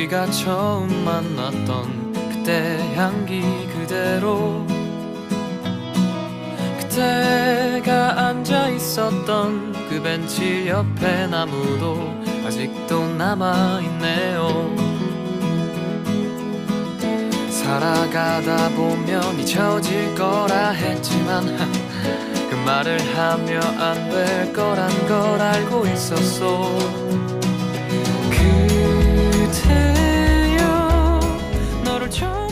우리가 처음 만났던 그때 향기 그대로, 그때가 앉아 있었던 그 벤치 옆에 나무도 아직도 남아있네요. 살아가다 보면 잊혀질 거라 했지만 그 말을 하며 안 될 거란 걸 알고 있었어. 그대여 너를 처음